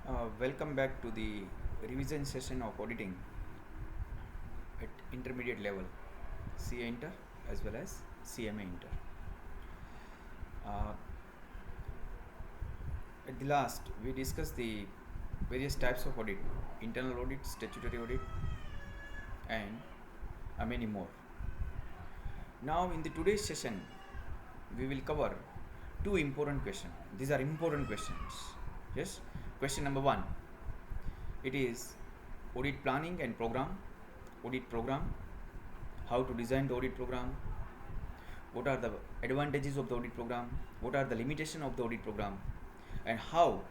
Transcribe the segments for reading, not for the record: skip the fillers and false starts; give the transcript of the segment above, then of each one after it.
Welcome back to the revision session of auditing at intermediate level, CA Inter as well as CMA Inter. Uh, at the last, we discussed the various types of audit: internal audit, statutory audit, and many more. Now, in the today's session, we will cover two important questions. These are important questions. Yes. Question number one. It is audit planning and program, audit program, how to design the audit program, what are the advantages of the audit program, what are the limitations of the audit program, and how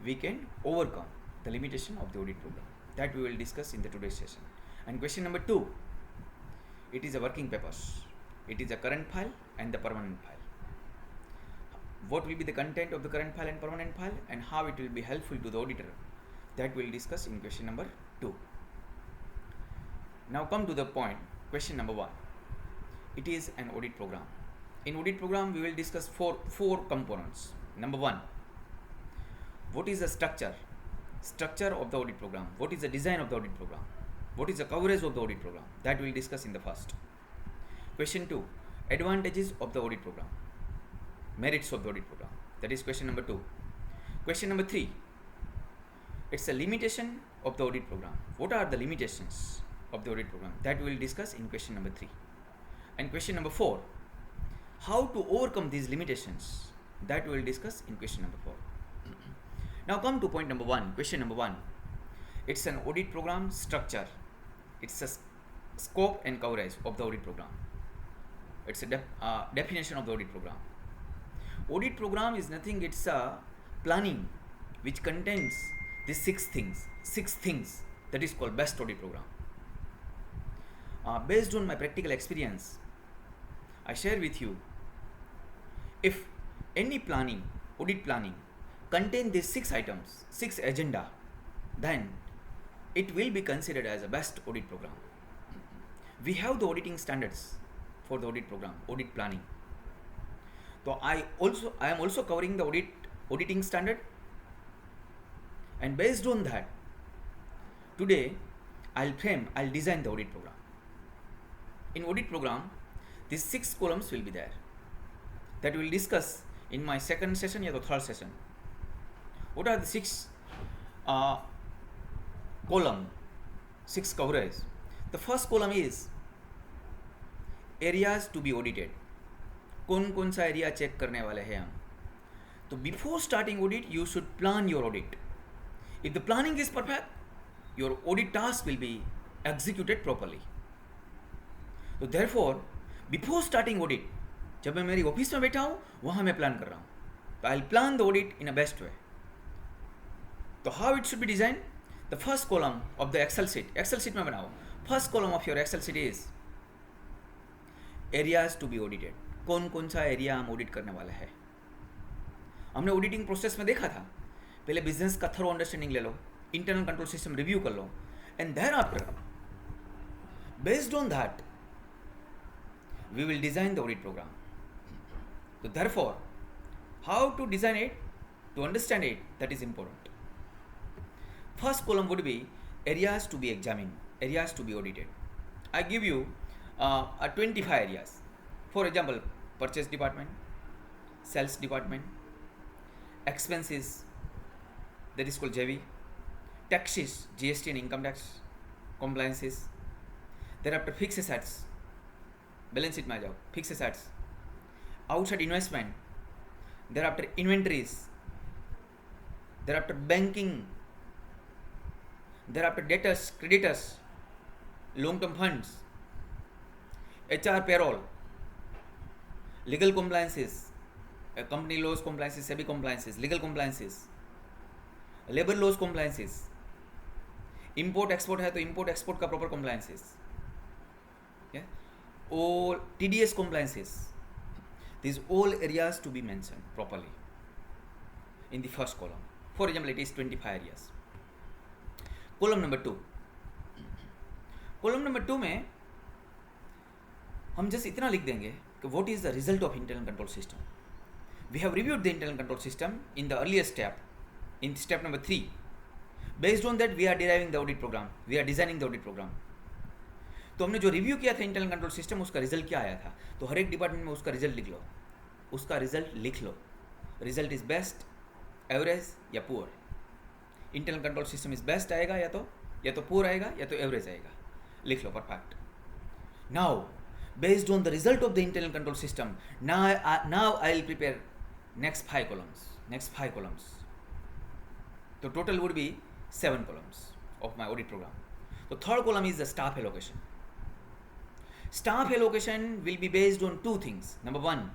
we can overcome the limitation of the audit program. That we will discuss in the today's session. And question number two, it is a working papers. It is a current file and the permanent file. What will be the content of the current file and permanent file, and how it will be helpful to the auditor, that we will discuss in question number 2. Now come to the point, question number 1. It is an audit program. In audit program, we will discuss four components. Number 1, what is the structure of the audit program? What is the design of the audit program? What is the coverage of the audit program? That we will discuss in the first. Question 2, advantages of the audit program, merits of the audit program. That is question number 2. Question number 3, it's a limitation of the audit program. What are the limitations of the audit program? That we will discuss in question number 3. And question number 4, how to overcome these limitations? That we will discuss in question number 4. Now come to point number 1, question number 1. It's an audit program structure. It's a scope and coverage of the audit program. It's a definition of the audit program. Audit program is nothing, it's a planning which contains these six things that is called best audit program. Based on my practical experience, I share with you, if any audit planning contain these 6 items, 6 agenda, then it will be considered as a best audit program. We have the auditing standards for the audit program, audit planning. So I am also covering the auditing standard, and based on that, today I'll design the audit program. In audit program, these 6 columns will be there. That we will discuss in my second session or the third session. What are the 6 column, 6 coverage? The first column is areas to be audited. कौन सा area check करने वाले हैं हम? तो before starting audit you should plan your audit. If the planning is perfect, your audit task will be executed properly. तो therefore before starting audit, जब मैं मेरी ऑफिस में बैठा हूँ वहाँ मैं प्लान कर रहा हूँ, तो I will plan the audit in a best way. तो how it should be design? The first column of the Excel sheet में बनाओ. First column of your Excel sheet is areas to be audited. कौन सा area हम audit करने वाला है. हमने ऑडिटिंग प्रोसेस में देखा था, पहले बिजनेस का थरो अंडरस्टैंडिंग ले लो, इंटरनल कंट्रोल सिस्टम रिव्यू कर लो, and thereafter based on that we will design the audit programme. तो therefore how to design it, to understand it, that is important. First column would be areas to be examined, areas to be audited. I give you 25 areas. For example, purchase department, sales department, expenses, that is called JV, taxes, GST and income tax, compliances, thereafter fixed assets, balance sheet में आ जाओ, fixed assets, outside investment, thereafter inventories, thereafter banking, thereafter debtors, creditors, long-term funds, HR payroll, legal compliances, company laws compliances, SEBI compliances, legal compliances, labor laws compliances, import export है तो import export का proper compliances, all TDS compliances. These all areas to be mentioned properly in the first column. For example, it is 25 areas. Column number 2. Column number 2 में हम just इतना लिख देंगे कि what is the result of internal control system. We have reviewed the internal control system in the earlier step, in step number 3. Based on that we are deriving the audit program, we are designing the audit programme. तो हमने जो review किया था internal control system, उसका result क्या आया था, तो हर एक डिपार्टमेंट में उसका रिजल्ट लिख लो, उसका रिजल्ट लिख लो. रिजल्ट इज बेस्ट, एवरेज या poor. Internal control system is best आएगा, या तो पुअर आएगा, या तो एवरेज आएगा. लिख लो, perfect. Now based on the result of the internal control system, now I will prepare next 5 columns. So total would be 7 columns of my audit program. The third column is the staff allocation. Staff allocation will be based on two things. Number one,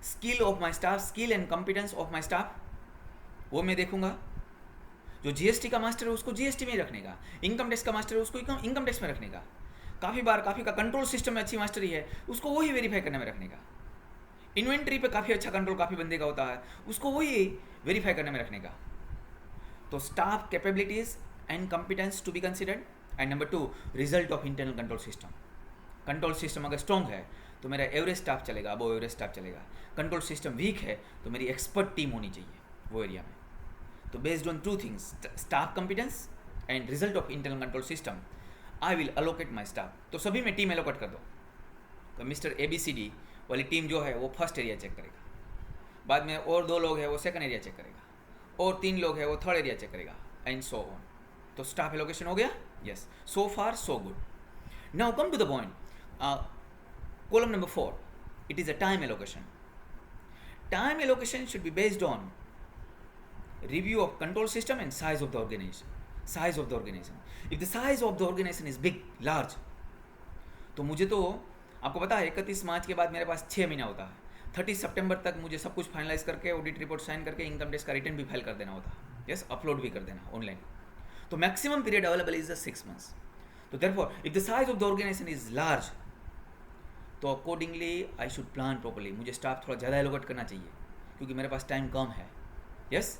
skill of my staff, skill and competence of my staff. वो मैं देखूंगा. जो GST का master है उसको GST में ही रखने का, इनकम टैक्स का मास्टर है उसको इनकम टैक्स में रखने का, काफ़ी का कंट्रोल सिस्टम में अच्छी मास्टरी है उसको वही वेरीफाई करने में रखने का, इन्वेंट्री पे काफ़ी अच्छा कंट्रोल काफ़ी बंदे का होता है उसको वही वेरीफाई करने में रखने का. तो staff capabilities and competence to be considered. And number 2, result of internal control system. Control system अगर स्ट्रॉन्ग है तो मेरा एवरेज स्टाफ चलेगा, अबो एवरेज स्टाफ चलेगा. कंट्रोल सिस्टम वीक है तो मेरी एक्सपर्ट टीम होनी चाहिए वो एरिया में. तो based on two things, staff competence and result of internal control system, I will allocate my staff. तो सभी में टीम एलोकेट कर दो. तो मिस्टर ABCD वाली टीम जो है वो फर्स्ट एरिया चेक करेगा, बाद में और 2 लोग हैं वो सेकंड एरिया चेक करेगा, और 3 लोग हैं वो थर्ड एरिया चेक करेगा, एंड सो ऑन. तो स्टाफ एलोकेशन हो गया. Yes, so far so good. Now come to the point. Column number 4, it is a time allocation. Time allocation should be based on review of control system and size of the organization. If the size of the organization is big, large, तो मुझे तो आपको पता है 31 मार्च के बाद मेरे पास 6 महीना होता है. 30 सितंबर तक मुझे सब कुछ फाइनलाइज करके ऑडिट रिपोर्ट साइन करके इनकम टैक्स का रिटर्न भी फाइल कर देना होता है. यस, अपलोड भी कर देना ऑनलाइन. तो maximum period available is 6 months. तो therefore if the size of the organisation is large, तो accordingly I should plan properly. मुझे स्टाफ थोड़ा ज़्यादा एलोकेट करना चाहिए क्योंकि मेरे पास टाइम कम है. यस,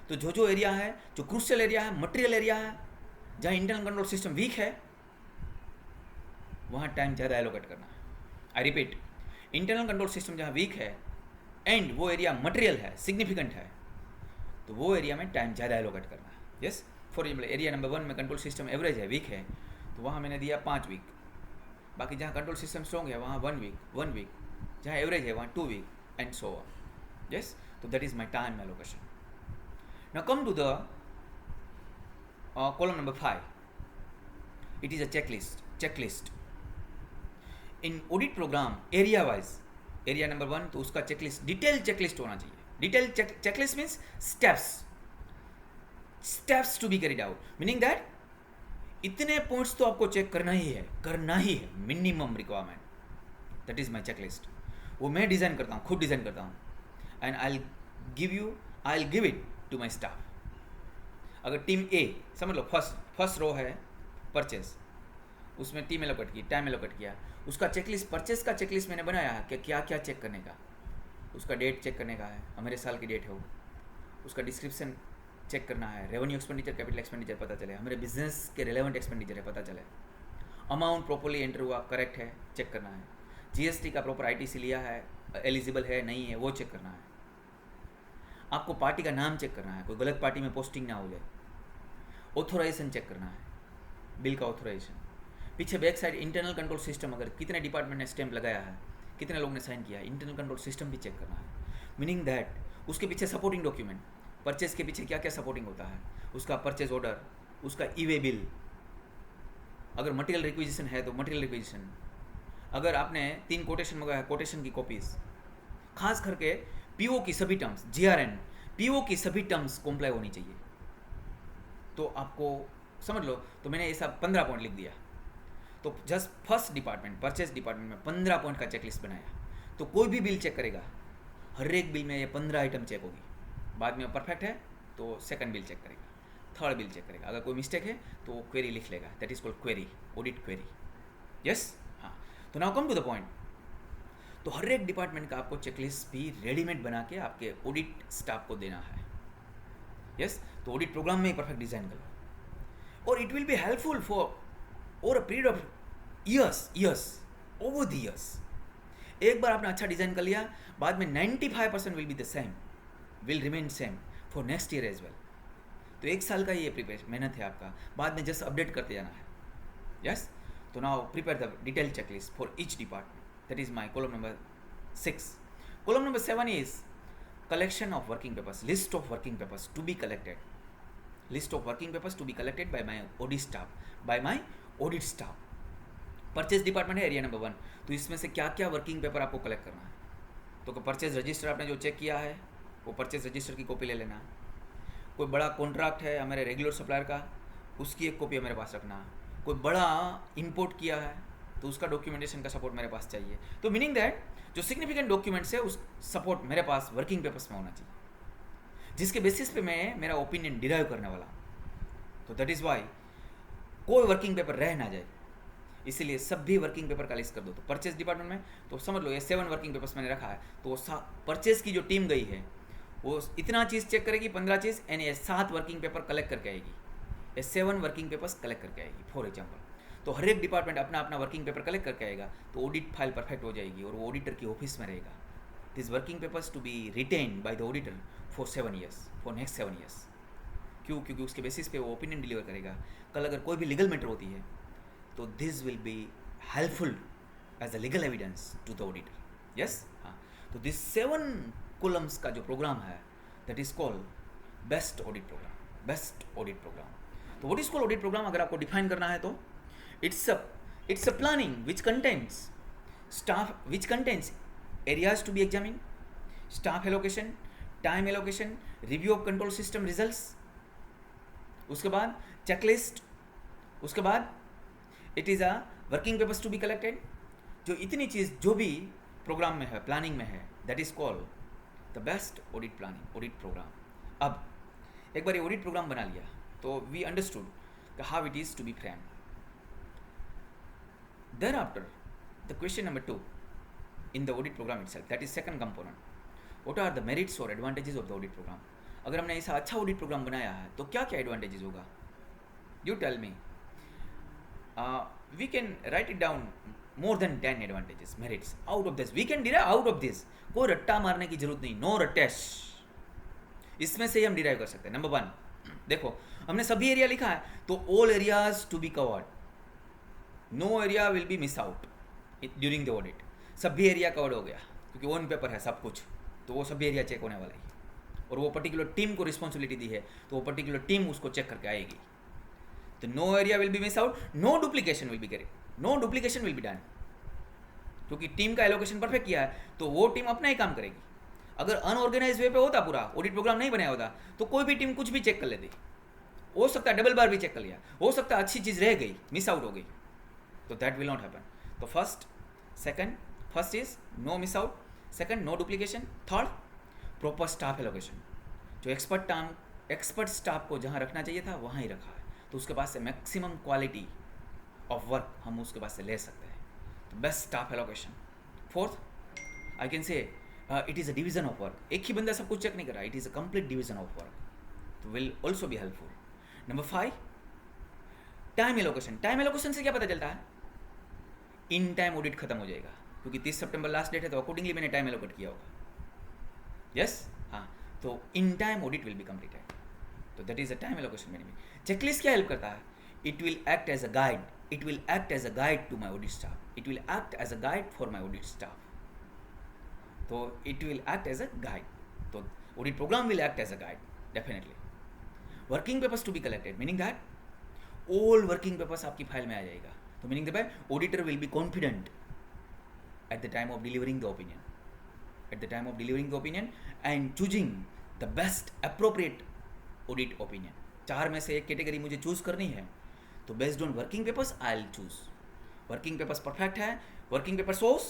तो जो एरिया है, जो क्रूशियल एरिया है, मटेरियल एरिया है, जहाँ इंटरनल कंट्रोल सिस्टम वीक है, वहाँ टाइम ज़्यादा एलोकेट करना है. I repeat, internal control system जहाँ वीक है एंड वो एरिया मटेरियल है, सिग्निफिकेंट है, तो वो एरिया में टाइम ज़्यादा एलोकेट करना है. Yes, for example area number 1 में कंट्रोल सिस्टम एवरेज है, वीक है, तो वहाँ मैंने दिया 5 वीक. बाकी जहाँ कंट्रोल सिस्टम स्ट्रॉन्ग है वहाँ 1 वीक, जहाँ एवरेज है वहाँ 2 week, and so on. Yes, तो that is my time allocation. Now come to the column number 5. It is a checklist. In audit program, area wise, area number 1 तो उसका checklist, detailed checklist होना चाहिए. Detailed checklist means steps to be carried out. Meaning that इतने points तो आपको check करना ही है, minimum requirement. That is my checklist. वो मैं डिज़ाइन करता हूँ, खुद डिज़ाइन करता हूँ. And I'll give it to my staff. अगर टीम A, समझ लो फर्स्ट रो है परचेस, उसमें टीम एलोकेट की, टाइम एलोकेट किया, उसका चेकलिस्ट, परचेस का चेकलिस्ट मैंने बनाया है कि क्या क्या चेक करने का. उसका डेट चेक करने का है, हमारे साल की डेट है वो. उसका डिस्क्रिप्शन चेक करना है, रेवेन्यू एक्सपेंडिचर, कैपिटल एक्सपेंडिचर पता चले, हमारे बिजनेस के रिलेवेंट एक्सपेंडिचर है पता चले, अमाउंट प्रॉपरली एंटर हुआ, करेक्ट है, चेक करना है. GST का प्रॉपर ITC लिया है, एलिजिबल है नहीं है, वो चेक करना है. आपको पार्टी का नाम चेक करना है, कोई गलत पार्टी में पोस्टिंग ना हो जाए. ऑथोराइजेशन चेक करना है, बिल का ऑथोराइजेशन. पीछे back side internal control system, अगर कितने डिपार्टमेंट ने स्टैंप लगाया है, कितने लोग ने साइन किया, इंटरनल कंट्रोल सिस्टम भी चेक करना है. मीनिंग दैट उसके पीछे सपोर्टिंग डॉक्यूमेंट, परचेज के पीछे क्या क्या सपोर्टिंग होता है, उसका परचेज ऑर्डर, उसका ई-वे बिल, अगर मटेरियल रिक्विजिशन है तो मटेरियल रिक्विजिशन, अगर आपने 3 कोटेशन मंगाया, कोटेशन की कॉपीज, खास करके PO की सभी टर्म्स, GRN, PO की सभी टर्म्स कॉम्प्लाई होनी चाहिए. तो आपको समझ लो, तो मैंने ये सब 15 पॉइंट लिख दिया. तो just first department, purchase department में 15 पॉइंट का चेकलिस्ट बनाया. तो कोई भी बिल चेक करेगा, हर एक बिल में ये 15 आइटम चेक होगी. बाद में परफेक्ट है तो सेकंड बिल चेक करेगा, थर्ड बिल चेक करेगा. अगर कोई मिस्टेक है तो वो क्वेरी लिख लेगा, that is called query, audit query. Yes, हाँ. तो now come to the point. तो हर एक डिपार्टमेंट का आपको चेकलिस्ट भी रेडीमेड बना के आपके ऑडिट स्टाफ को देना है. यस, तो ऑडिट प्रोग्राम में परफेक्ट डिज़ाइन करो, और it will be helpful for over a period of years, over the years. एक बार आपने अच्छा डिज़ाइन कर लिया, बाद में 95% will be the same, will remain same for next year as well. तो 1 साल का ये प्रिपेयर मेहनत है आपका, बाद में जस्ट अपडेट करते जाना है. यस. तो now prepare the detail checklist for each department. That is my column number 6. Column number 7 is collection of working papers, list of working papers to be collected, list of working papers to be collected by my audit staff. Purchase department है area number 1. तो इसमें से क्या क्या working paper आपको collect करना है. तो परचेज रजिस्टर आपने जो चेक किया है वो परचेज रजिस्टर की कॉपी ले लेना. कोई बड़ा कॉन्ट्रैक्ट है हमारे रेगुलर सप्लायर का, उसकी एक कॉपी मेरे पास रखना. कोई बड़ा इंपोर्ट किया है तो उसका डॉक्यूमेंटेशन का सपोर्ट मेरे पास चाहिए. तो मीनिंग दैट जो सिग्निफिकेंट डॉक्यूमेंट्स है उस सपोर्ट मेरे पास वर्किंग पेपर्स में होना चाहिए, जिसके बेसिस पे मैं मेरा ओपिनियन डिराइव करने वाला. तो दैट इज़ वाई कोई वर्किंग पेपर रह ना जाए, इसीलिए सभी वर्किंग पेपर का लिस्ट कर दो. तो परचेज डिपार्टमेंट में तो समझ लो ये 7 वर्किंग पेपर्स मैंने रखा है. तो परचेज की जो टीम गई है वो इतना चीज़ चेक करेगी, 15 चीज़, एंड ये 7 वर्किंग पेपर कलेक्ट करके आएगी, ये 7 वर्किंग पेपर्स कलेक्ट करके आएगी फॉर एग्जाम्पल. तो हर एक डिपार्टमेंट अपना अपना वर्किंग पेपर कलेक्ट करके आएगा, तो ऑडिट फाइल परफेक्ट हो जाएगी और वो ऑडिटर की ऑफिस में रहेगा. This working papers to be retained by the auditor for 7 years, for next 7 years. क्यों? क्योंकि उसके बेसिस पे वो ओपिनियन डिलीवर करेगा. कल अगर कोई भी लीगल मैटर होती है तो this will be helpful as a legal evidence to the auditor. Yes. हाँ. तो दिस 7 कॉलम्स का जो प्रोग्राम है that is called best audit programme. Best audit programme. तो what is called audit programme अगर आपको डिफाइन करना है तो it's a planning which contains areas to be examined, staff allocation, time allocation, review of control system results, उसके बाद checklist, उसके बाद it is a working papers to be collected. जो इतनी चीज़ जो भी प्रोग्राम में है, प्लानिंग में है, that is called the best audit planning, audit program. अब एक बार ये ऑडिट प्रोग्राम बना लिया तो we understood how it is to be framed. Thereafter, the question number 2 in the audit program itself, that is second component. What are the merits or advantages of the audit program? अगर हमने ऐसा अच्छा audit programme बनाया है तो क्या क्या advantages होगा? You tell me. We can write it down more than 10 advantages, merits. Out of this, we can derive out of this. कोई रट्टा मारने की जरूरत नहीं, no रट्टेश. इसमें से ही हम डिराइव कर सकते हैं. नंबर 1, देखो हमने सभी एरिया लिखा है तो all areas to be covered. No area will be miss out during the audit. सभी एरिया कवर्ड हो गया क्योंकि ऑन पेपर है सब कुछ, तो वो सभी एरिया चेक होने वाला है और वो पर्टिकुलर टीम को रिस्पॉन्सिबिलिटी दी है तो वो पर्टिकुलर टीम उसको चेक करके आएगी. तो no area will be miss out, no duplication will be correct, no duplication will be done. क्योंकि टीम का एलोकेशन परफेक्ट किया है तो वो टीम अपना ही काम करेगी. अगर अनऑर्गेनाइज वे पे होता पूरा ऑडिट प्रोग्राम नहीं बनाया होता तो कोई भी टीम कुछ भी चेक कर लेती. हो सकता है डबल बार भी चेक कर लिया, हो सकता है अच्छी चीज़ रह गई, मिस आउट हो गई. So that will not happen. So first is no miss out. Second, no duplication. Third, proper staff allocation. जो एक्सपर्ट स्टाफ को जहाँ रखना चाहिए था वहाँ ही रखा है, तो उसके पास से मैक्सिमम क्वालिटी ऑफ वर्क हम उसके पास से ले सकते हैं. तो best staff allocation. Fourth, I can say it is a division of work. एक ही बंदा सब कुछ चेक नहीं कर रहा, it is a complete division of work, तो will also be helpful. Number 5, time allocation. Time allocation से क्या पता चलता है? इन टाइम ऑडिट खत्म हो जाएगा क्योंकि 30 सितंबर लास्ट डेट है, तो अकॉर्डिंगली मैंने टाइम एलोकेट किया होगा. यस. हाँ. तो in time audit will be completed. तो that is a time allocation मैंने. चेकलिस्ट क्या हेल्प करता है? It will act as a guide. It will act as a guide to my audit staff. It will act as a guide for my audit staff. तो it will act as a guide. तो audit programme will act as a guide definitely. Working papers to be collected, meaning that all working papers आपकी file में आ जाएगा. तो meaning that auditor will be confident at the time of delivering the opinion, and choosing the best appropriate audit opinion. 4 में से एक category मुझे choose करनी है तो based on working papers I will choose. Working papers perfect है, working paper shows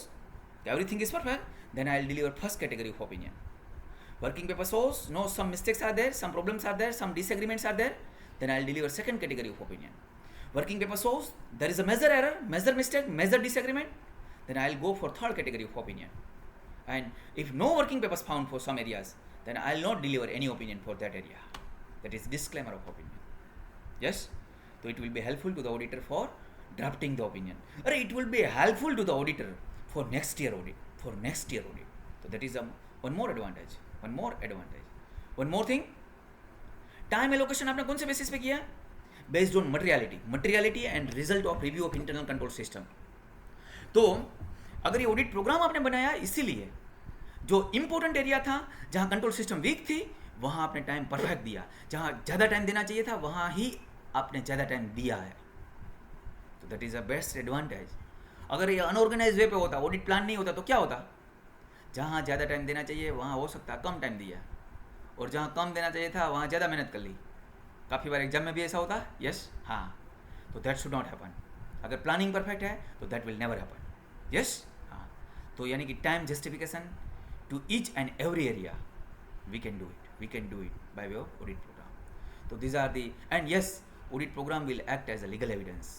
everything is perfect, then I will deliver first category of opinion. Working paper shows no, some mistakes are there, some problems are there, some disagreements are there, then I will deliver second category of opinion. Working paper shows there is a major error, major mistake, major disagreement, then I will go for third category of opinion. And if no working papers found for some areas, then I will not deliver any opinion for that area. That is disclaimer of opinion. Yes? So it will be helpful to the auditor for drafting the opinion. Or it will be helpful to the auditor for next year audit. So that is one more advantage. One more thing, time allocation आपने कौन से basis पे किया? Based on materiality and result of review of internal control system. तो अगर ये audit programme आपने बनाया इसीलिए जो इंपॉर्टेंट एरिया था जहां कंट्रोल सिस्टम वीक थी वहां आपने टाइम परफेक्ट दिया, जहां ज़्यादा टाइम देना चाहिए था वहां ही आपने ज़्यादा टाइम दिया है। तो that is a best advantage. अगर ये अनऑर्गेनाइज वे पे होता, ऑडिट प्लान नहीं होता, तो क्या होता? जहाँ ज़्यादा टाइम देना चाहिए वहाँ हो सकता है कम टाइम दिया, और जहाँ कम देना चाहिए था वहाँ ज़्यादा मेहनत कर ली। काफ़ी बार एग्जाम में भी ऐसा होता है, यस, हाँ। तो दैट शुड नॉट हैपन। अगर प्लानिंग परफेक्ट है तो that will never happen, yes, हाँ। तो यानी कि time justification to each and every area we can do it by way of audit programme. तो this are the, and yes, audit programme will act as a legal evidence.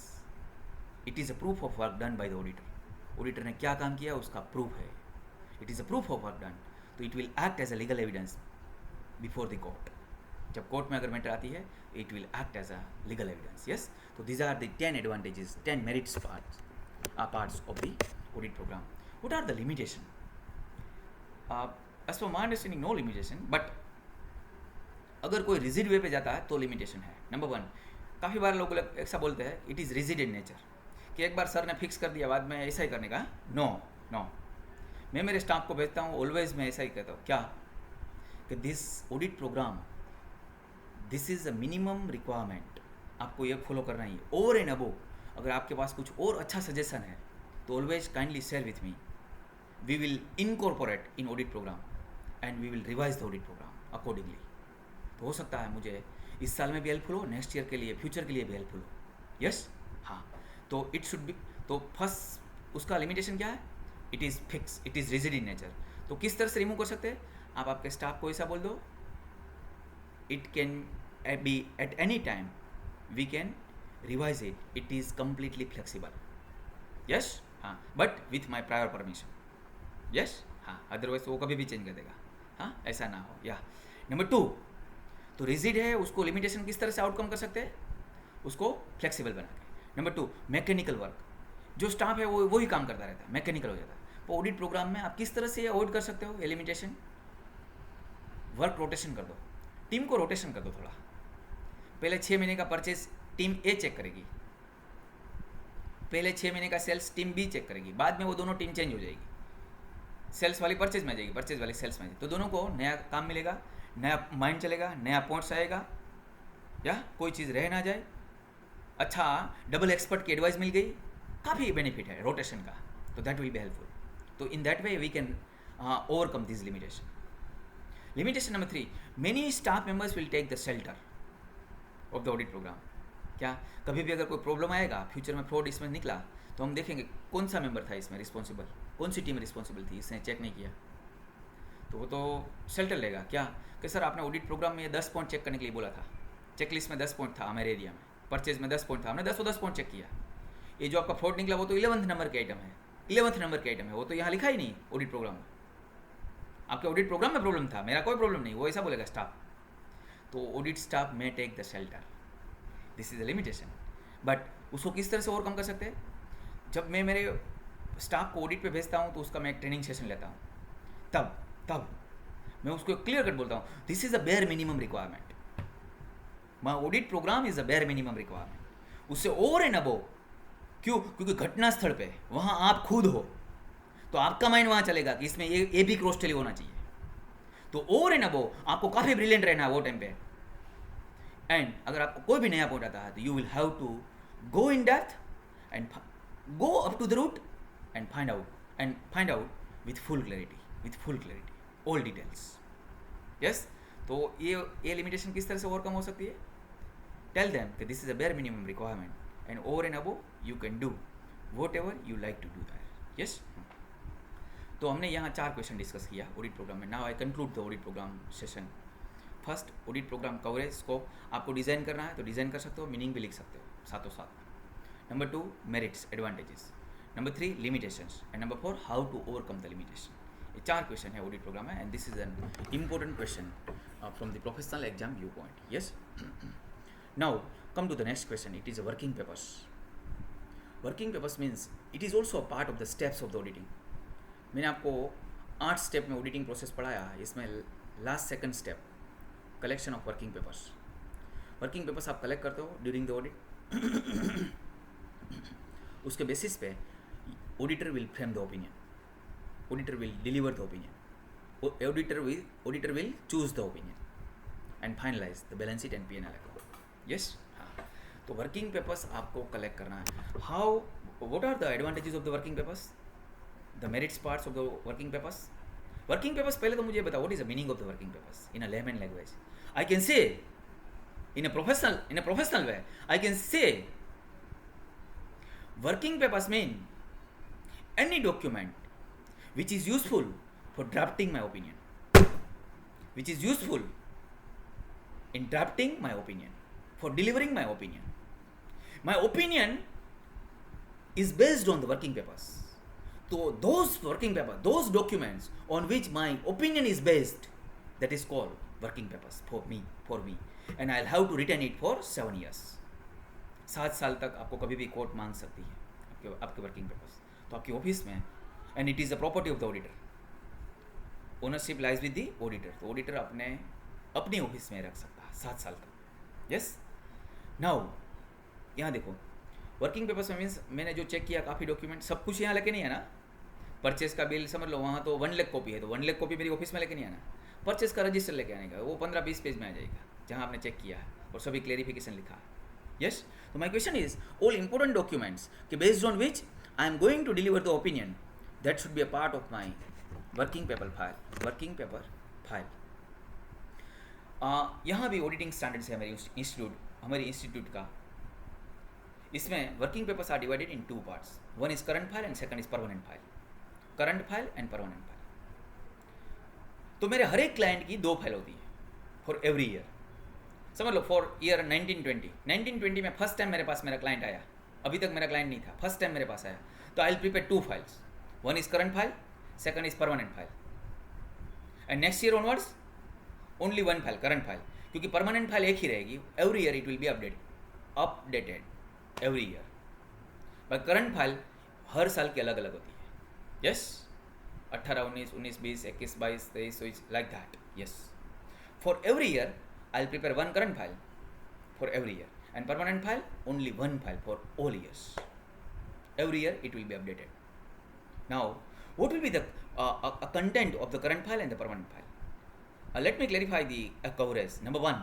It is a proof of work done by the auditor. Auditor ने क्या काम किया उसका proof है, it is a proof of work done. तो it will act as a legal evidence before the court. जब court में अगर मैटर आती है it will act as a legal evidence, yes. तो these are the 10 advantages, 10 merits parts of the audit programme. What are the limitation? As per my understanding no limitation, but अगर कोई rigid वे पे जाता है तो limitation है। Number 1, काफ़ी बार लोग ऐसा बोलते हैं it is rigid in nature, कि एक बार सर ने फिक्स कर दिया बाद में ऐसा ही करने का। नो, मैं मेरे स्टाफ को भेजता हूँ, ऑलवेज मैं ऐसा ही कहता हूँ, क्या कि this audit program, this is a minimum requirement, आपको ये फॉलो करना ही है। ओवर एंड अबो अगर आपके पास कुछ और अच्छा सजेशन है तो always kindly share with me, we will incorporate in audit program and we will revise the audit program accordingly. तो हो सकता है मुझे इस साल में भी हेल्पफुल हो, नेक्स्ट ईयर के लिए, फ्यूचर के लिए भी हेल्पफुल हो, यस, हाँ। तो इट शुड बी, तो फर्स्ट उसका लिमिटेशन क्या है? It is fix, it is rigid in nature. तो किस तरह से रिमूव कर सकते हैं? आप आपके स्टाफ को ऐसा बोल दो, it can be at any time, we can revise it, it is completely flexible, yes, हाँ, but with my prior permission, yes, हाँ, अदरवाइज वो कभी भी चेंज कर देगा, हाँ, ऐसा ना हो। या नंबर 2, तो रिजिड है उसको लिमिटेशन किस तरह से आउटकम कर सकते हैं? उसको फ्लेक्सिबल बना के। नंबर 2, मैकेनिकल वर्क, जो स्टाफ है वो वही काम करता रहता है, मैकेनिकल हो जाता है। तो ऑडिट प्रोग्राम में आप किस तरह से अवॉइड कर सकते हो ये लिमिटेशन? वर्क रोटेशन कर दो, टीम को रोटेशन कर दो थोड़ा। पहले 6 महीने का परचेज टीम ए चेक करेगी, पहले 6 महीने का सेल्स टीम बी चेक करेगी, बाद में वो दोनों टीम चेंज हो जाएगी। सेल्स वाली परचेज में जाएगी, परचेज वाली सेल्स में जाएगी, तो दोनों को नया काम मिलेगा, नया माइंड चलेगा, नया पॉइंट्स आएगा, या कोई चीज़ रह ना जाए। अच्छा, डबल एक्सपर्ट की एडवाइस मिल गई, काफ़ी बेनिफिट है रोटेशन का, तो दैट विल बी हेल्पफुल। तो in that way we can overcome this limitation. Limitation number 3, many staff members will take the shelter of the audit programme. क्या कभी भी अगर कोई प्रॉब्लम आएगा, फ्यूचर में फ्रॉड इसमें निकला, तो हम देखेंगे कौन सा मेंबर था इसमें रिस्पॉन्सिबल, कौन सी टीम रिस्पॉन्सिबल थी, इसने चेक नहीं किया, तो वो तो शेल्टर लेगा। क्या कि सर आपने ऑडिट प्रोग्राम में 10 पॉइंट चेक करने के लिए बोला था, चेकलिस्ट में 10 पॉइंट था हमारे एरिया में, परचेज में 10 पॉइंट था, हमने 10 पॉइंट चेक किया, ये जो आपका फ्रॉड निकला वो तो 11th नंबर के आइटम है, 11th नंबर के आइटम है, वो तो यहाँ लिखा ही नहीं ऑडिट प्रोग्राम में। आपके ऑडिट प्रोग्राम में प्रॉब्लम था, मेरा कोई प्रॉब्लम नहीं, वो ऐसा बोलेगा स्टाफ। तो ऑडिट स्टाफ में take the shelter, this is the limitation. But उसको किस तरह से ओवरकम कर सकते हैं? जब मैं मेरे स्टाफ को ऑडिट पे भेजता हूँ तो उसका मैं एक ट्रेनिंग सेशन लेता हूँ, तब मैं उसको क्लियर कट बोलता हूँ, this is a bare minimum requirement, my audit program is a bare minimum requirement. उससे ओवर एंड अबव, क्यों? क्योंकि घटना स्थल पे वहाँ आप खुद हो, तो आपका माइंड वहाँ चलेगा कि इसमें ये भी क्रॉस टेली होना चाहिए। तो ओवर एंड अबव आपको काफ़ी ब्रिलियंट रहना है वो टाइम पे। एंड अगर आपको कोई भी नया पॉइंट आता है तो you will have to go in depth and go up to the root and find out with full clarity all details, yes. तो ये लिमिटेशन किस तरह से ओवरकम हो सकती है? टेल देम कि this is a bare minimum requirement and over and above you can do whatever you like to do that, yes. तो हमने यहाँ 4 क्वेश्चन डिस्कस किया ऑडिट प्रोग्राम में। Now I conclude the audit program session. First, audit program coverage को आपको design करना है तो डिज़ाइन कर सकते हो, मीनिंग भी लिख सकते हो साथों साथ। Number 2, merits advantages. Number 3, limitations. And number 4, how to overcome the limitation. ये 4 क्वेश्चन है ऑडिट प्रोग्राम में, and this is an important question from the professional exam view point, yes. Now come to the next question, it is a working papers. Working papers means it is also a part of the steps of the auditing. मैंने आपको 8 step में auditing process पढ़ाया, इसमें last second step collection of working papers, working papers आप collect करते हो during the audit. उसके basis पे auditor will frame the opinion, auditor will deliver the opinion, auditor will choose the opinion and finalise the balance sheet and P&L account. Yes, हाँ. तो working papers आपको collect करना है. How, what are the advantages of the working papers, the merits parts of the working papers. Working papers, पहले तो मुझे बताओ what is the meaning of the working papers in a layman language. I can से in a professional way, I can say working papers mean any document which is useful for drafting my opinion, which is useful in drafting my opinion, for delivering my opinion. My opinion is based on the working papers. So those working papers, those documents on which my opinion is based, that is called working papers for me. And I'll have to retain it for 7 years. 7 साल तक आपको कभी भी court मांग सकती है आपके working papers. तो आपकी ऑफिस में, and it is the property of the auditor, ownership lies with the auditor. तो ऑडिटर अपनी ऑफिस में रख सकता है 7 साल तक. यस. नाउ यहाँ देखो, वर्किंग पेपर्स में मीन्स मैंने जो चेक किया काफ़ी डॉक्यूमेंट, सब कुछ यहाँ लेके नहीं है ना. परचेस का बिल समझ लो, वहाँ तो 1 लाख कॉपी है, तो 1 लाख कॉपी मेरी ऑफिस में लेके नहीं आना. परचेस का रजिस्टर लेके आने का, वो 15-20 पेज में आ जाएगा जहाँ आपने चेक किया है और सभी क्लेरिफिकेशन लिखा है. यस. तो my question is all important documents कि based on which I am going to deliver the opinion, that should be a part of my working paper file. यहाँ भी ऑडिटिंग स्टैंडर्ड्स है हमारे इंस्टीट्यूट का. इसमें working papers are divided in 2 parts. One is current file and second is permanent file. Current file and permanent file. तो मेरे हर एक client की 2 फाइल होती है फॉर एवरी ईयर. समझ लो फॉर ईयर 1920 में फर्स्ट टाइम मेरे पास मेरा क्लाइंट आया. अभी तक मेरा क्लाइंट नहीं था, फर्स्ट टाइम मेरे पास आया. तो I will prepare 2 files. One is current file, second is permanent file. And next year onwards only 1 file, current file, क्योंकि परमानेंट फाइल एक ही रहेगी. Every year it will be updated every year. But current file हर साल की अलग अलग होती है. Yes. 18, 19, 20, 21, 22, 23, like that. Yes. For every year, I'll prepare 1 current file for every year, and permanent file only 1 file for all years. Every year it will be updated. Now, what will be the content of the current file and the permanent file? Let me clarify the coverage. Number 1,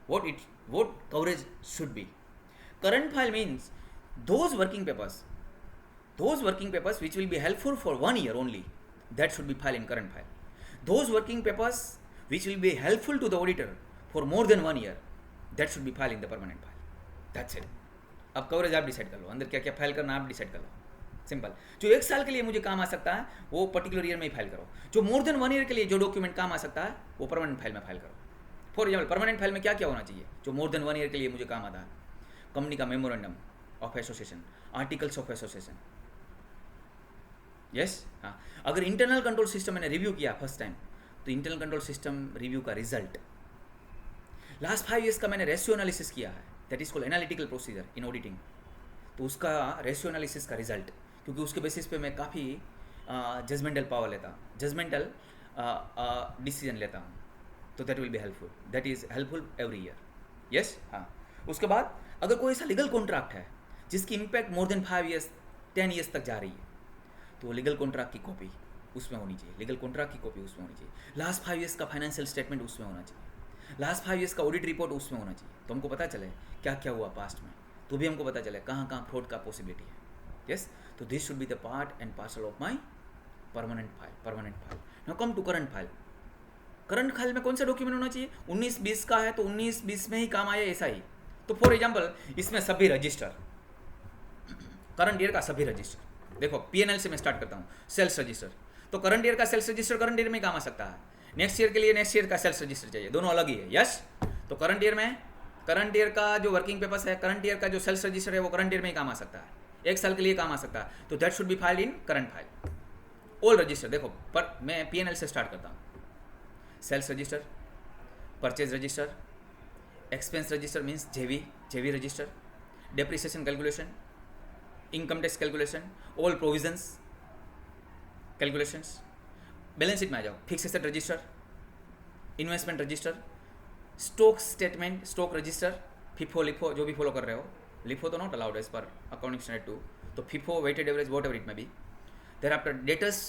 what coverage should be. Current file means those working papers which will be helpful for 1 year only, that should be filed in current file. Those working papers which will be helpful to the auditor for more than 1 year, that should be filed in the permanent file. That's it. अब coverage आप decide कर लो, अंदर क्या क्या file करना आप decide कर लो. Simple. जो 1 साल के लिए मुझे काम आ सकता है वो पर्टिकुलर ईयर में ही फाइल करो. जो मोर देन 1 ईयर के लिए जो डॉक्यूमेंट काम आ सकता है वो परमानेंट फाइल में फाइल करो. फॉर एग्जाम्पल, परमानेंट फाइल में क्या क्या होना चाहिए जो मोर देन 1 ईयर के लिए मुझे काम आता है? कंपनी का memorandum of association, articles of association. Yes. हाँ. अगर इंटरनल कंट्रोल सिस्टम मैंने रिव्यू किया फर्स्ट टाइम, तो इंटरनल कंट्रोल सिस्टम रिव्यू का रिजल्ट. लास्ट 5 ईयर्स का मैंने रेशियो एनालिसिस किया है, that is called analytical procedure in auditing. तो उसका रेशियो एनालिसिस का रिजल्ट, क्योंकि उसके बेसिस पे मैं काफ़ी जजमेंटल पावर लेता हूँ, जजमेंटल डिसीजन लेता हूँ. तो that will be helpful. That is helpful every year. Yes. हाँ. उसके बाद अगर कोई ऐसा लीगल कॉन्ट्रैक्ट है जिसकी impact more than 5 years 10 years तक जा रही है, तो लीगल कॉन्ट्रैक्ट की कॉपी उसमें होनी चाहिए. लीगल कॉन्ट्रैक्ट की कॉपी उसमें होनी चाहिए. लास्ट 5 ईयर्स का फाइनेंशियल स्टेटमेंट उसमें होना चाहिए. लास्ट 5 ईयर्स का ऑडिट रिपोर्ट उसमें होना चाहिए. तो हमको पता चले क्या क्या हुआ पास्ट में, तो भी हमको पता चले कहाँ कहाँ फ्रॉड का पॉसिबिलिटी है. यस. तो this should be the part and parcel of my permanent file. Now come to current file. Current file में कौन सा डॉक्यूमेंट होना चाहिए? 19-20 का है तो 19-20 में ही काम आया ऐसा ही. तो फॉर एग्जाम्पल इसमें सभी रजिस्टर, करंट ईयर का सभी रजिस्टर. देखो P&L से मैं स्टार्ट करता हूँ. सेल्स रजिस्टर, तो करंट ईयर का सेल्स रजिस्टर करंट ईयर में काम आ सकता है. नेक्स्ट ईयर के लिए नेक्स्ट ईयर का सेल्स रजिस्टर चाहिए, दोनों अलग ही है. यस. तो करंट ईयर में करंट ईयर का जो वर्किंग पेपर्स है, करंट ईयर का जो सेल्स रजिस्टर है वो करंट ईयर में ही काम आ सकता है. 1 साल के लिए काम आ सकता है. तो that should be filed in current file. All register. देखो पर मैं P&L से स्टार्ट करता हूँ. Sales register, purchase register, expense register means JV register, depreciation calculation, income tax calculation, all provisions calculations. Balance sheet में आ जाओ. Fix asset register, investment register, stock statement, stock register, FIFO, LIFO, जो भी follow कर रहे हो, LIFO तो not allowed as per accounting standard 2, तो FIFO, weighted average, whatever it may be. Thereafter debtors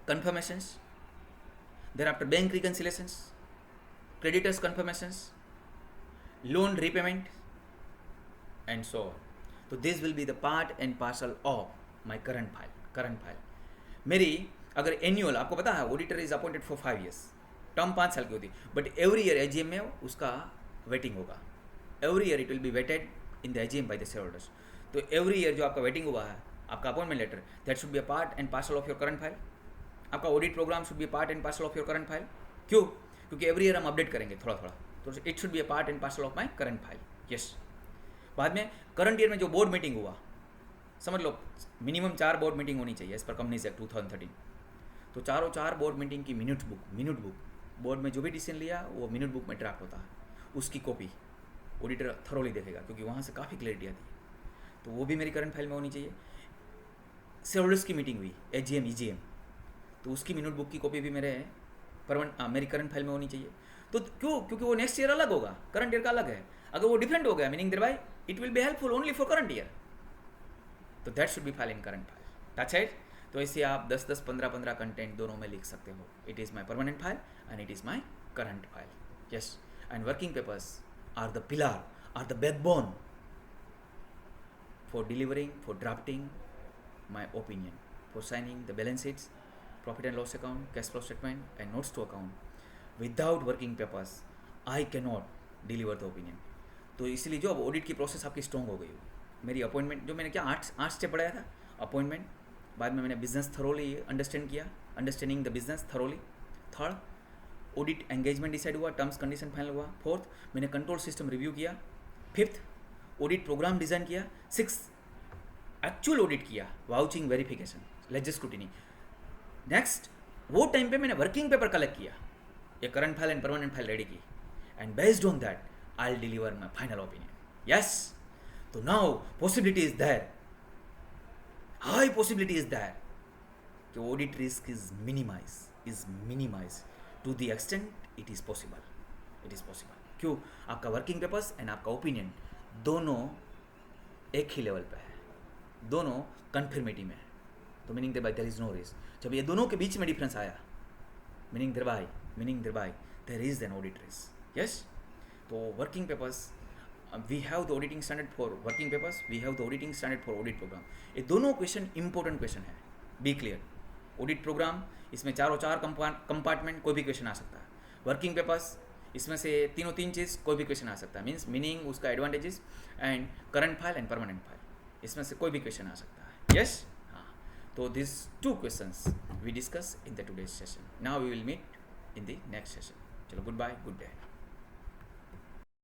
confirmations, thereafter bank reconciliations, creditors confirmations, loan repayment, and so on. So this will be the part and parcel of my current file. मेरी अगर annual, आपको पता है auditor is appointed for 5 years, term 5 साल की होती, but every year AGM में उसका वेटिंग होगा. Every year it will be vetted in the AGM by the shareholders. तो एवरी ईयर जो आपका वेटिंग हुआ है, आपका appointment letter, that should be a part and parcel of your current file. आपका audit programme should be part and parcel of your current file. क्यों? क्योंकि every year हम अपडेट करेंगे थोड़ा थोड़ा, तो it should be a part and parcel of my current file. Yes. बाद में करंट ईयर में जो बोर्ड मीटिंग हुआ, समझ लो मिनिमम 4 बोर्ड मीटिंग होनी चाहिए एज पर कंपनीज एक्ट 2013. तो 4 बोर्ड मीटिंग की मिनट बुक बोर्ड में जो भी डिसीजन लिया वो मिनट बुक में ड्राफ्ट होता है, उसकी कॉपी ऑडिटर थरोली देखेगा, क्योंकि वहाँ से काफ़ी क्लैरिटी आती है. तो वो भी मेरी करंट फाइल में होनी चाहिए. शेयर होल्डर्स की मीटिंग हुई, एजीएम ईजीएम, तो उसकी मिनट बुक की कॉपी भी मेरी करंट फाइल में होनी चाहिए. तो क्यों? क्योंकि वो नेक्स्ट ईयर अलग होगा, करंट ईयर का अलग है. अगर वो डिफरेंट हो गया, meaning thereby it will be helpful only for current year, तो that should be file in current file. That's it. तो ऐसे आप 10-10, 15-15 कंटेंट दोनों में लिख सकते हो. It is my permanent file and it is my current file. Yes. And working papers are the pillar, are the backbone for delivering, for drafting my opinion, for signing the balance sheets, profit and loss account, cash flow statement, and notes to account. Without working papers, I cannot deliver the opinion. तो इसलिए जो अब audit की process आपकी strong हो गई हो, मेरी अपॉइंटमेंट जो मैंने क्या 8 स्टेप पढ़ाया था, अपॉइंटमेंट, बाद में मैंने बिजनेस थरोली अंडरस्टैंड किया, understanding the business thoroughly. Third, audit engagement decide हुआ, टर्म्स कंडीशन फाइनल हुआ. फोर्थ, मैंने कंट्रोल सिस्टम रिव्यू किया. फिफ्थ, ऑडिट प्रोग्राम डिज़ाइन किया. 6, एक्चुअल ऑडिट किया, vouching, verification, ledger scrutiny. Next, वो टाइम पे मैंने वर्किंग पेपर कलेक्ट किया, ये current file and permanent file ready की, and based on that I will deliver my final opinion. Yes. तो now possibility is there, high possibility is there कि audit risk is minimise to the extent it is possible. क्यों? आपका working papers and आपका opinion दोनों एक ही level पे है, दोनों कन्फर्मेटी में है. तो meaning thereby there is no risk. जब ये दोनों के बीच में डिफरेंस आया, meaning thereby there is an audit risk. Yes. तो working papers, we have the auditing standard for working papers, we have the auditing standard for audit programme. ये दोनों क्वेश्चन इंपॉर्टेंट क्वेश्चन है, be clear. Audit programme, इसमें 4 compartment, कोई भी question आ सकता है. Working papers, इसमें से 3 चीज़ कोई भी क्वेश्चन आ सकता है, मीन्स मीनिंग, उसका advantages, and current file and permanent file, इसमें से कोई भी क्वेश्चन आ सकता है. यस. हाँ. तो this 2 questions we discuss in the today's session. Now we will meet in the next session. चलो, गुड बाय, गुड डे.